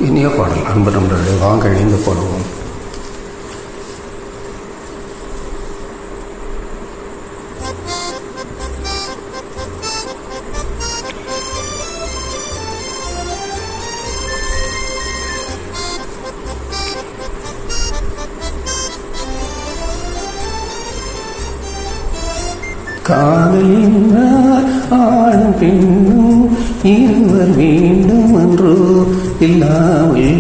இனிய பாடல். அன்பு நண்பர்களே, வாங்க இணைந்து போடுவோம். காதல் என்றால் ஆணும் பெண்ணும் இருவர் வேண்டும் என்றோ, இல்லாமல்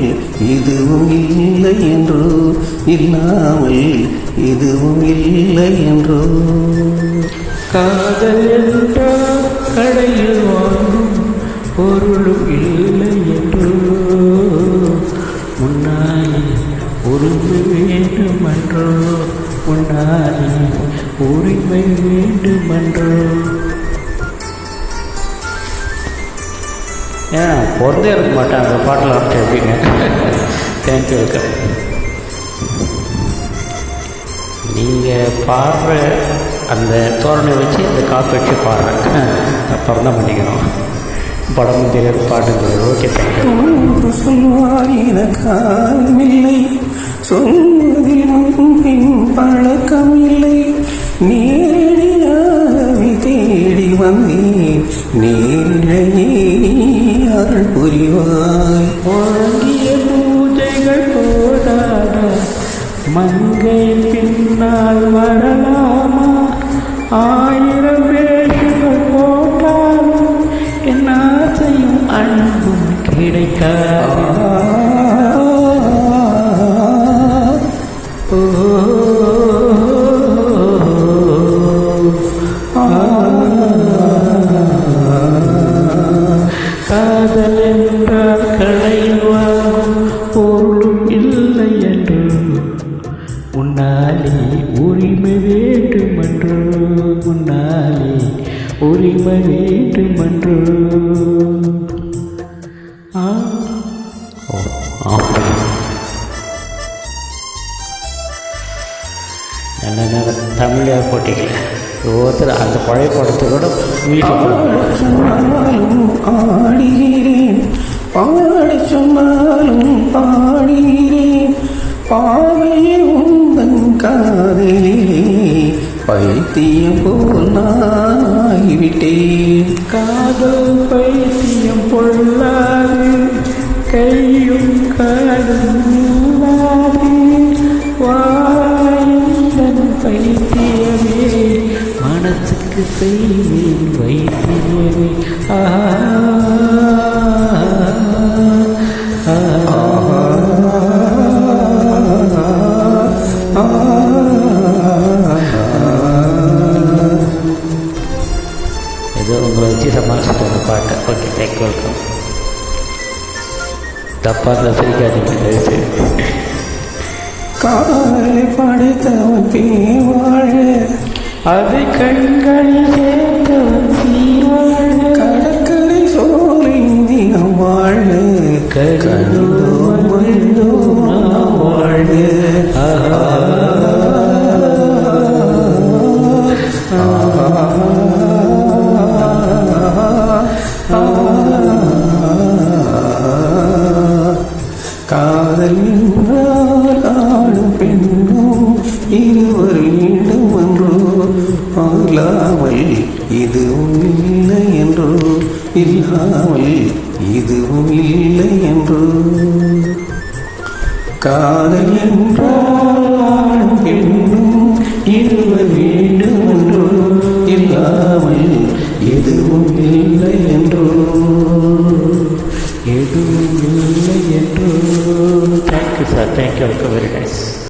இதுவும் இல்லை என்றோ, இல்லாமல் இதுவும் இல்லை என்றோ. காதல் என்றால் கடையில் வாங்கும் பொருளும் இல்லை என்றோ, முன்னாலே உரிமை வேண்டுமென்றோ, முன்னாலே உரிமை வேண்டுமென்றோ. ஏன் பொருந்தே இருக்க மாட்டேன் அந்த பாட்டில் வந்து எப்படிங்க. தேங்க்யூ. வெல்கம். நீங்கள் பாடுற அந்த தோரணை வச்சு அந்த காப்பி வச்சு பாடுறேன். அப்புறம் தான் பண்ணிக்கணும். படமும் தெரியாது, பாட்டும் தெரியாது. Okay, thank you. சொல்வார் எனக்காகமில்லை, சொல்வதில் முன்பின் பழக்கம் இல்லை, நேரடியாகவே தேடி வந்தேன், நேரிழையே அருள் புரிவாய். வாங்கிய பூஜைகள் போதாத மங்கை பின்னால் வரலாமா, ஆயிரம் வேஷங்கள் போட்டாலும் என் ஆசையும் அன்பும் கிடைக்காது. காதல் என்றால் கடையில் வாங்கும் பொருளும் இல்லை என்று, முன்னாலே உரிமை வேண்டுமென்று, முன்னாலே உரிமை வேண்டுமென்று. நல்ல நேரம் தமிழாக போட்டிக்கல. ஒவ்வொருத்தர் அந்த பழைய படத்தோட சொன்னாலும் ஆடுகிறேன், பாட சொன்னாலும் பாடுகிறேன், பாவையே உந்தன் காதலிலே பைத்தியம் போல் நாகிவிட்டேன். காதல் பைத்தியம் பொல்லாது, கையும் காலும் இல்லாது, வாயுந்தன் பைத்தியமே, மனசுக்கு செய்வேன் வைத்தியமே. ஏதோ உங்களை வச்சு சமாளிச்சுட்டு அந்த பாட்டை. Okay, thank you. வெல்கம். தப்பாக சிரிக்காதீங்க தயவுசெய்து. காதலை படைத்தவன் பேவாழ, அது கண்களில் சேர்த்தவன் சீவாழ, கடற்கரை சோலை தினம் வாழ, கருதோ வாழ. காதல் என்றால் ஆணும் பெண்ணும் இருவர் வேண்டும் என்றோ, இல்லாமல் இதுவும் இல்லை என்றோ, இல்லாமல் இதுவும் இல்லை என்றோ. காதல் என்றால் ஆணும் பெண்ணும் இருவர் வேண்டும் என்றோ, இல்லாமல் எதுவும் இல்லை என்றோ, எதுவும் இல்லை என்று. Thank you sir, thank you. Welcome. Very nice.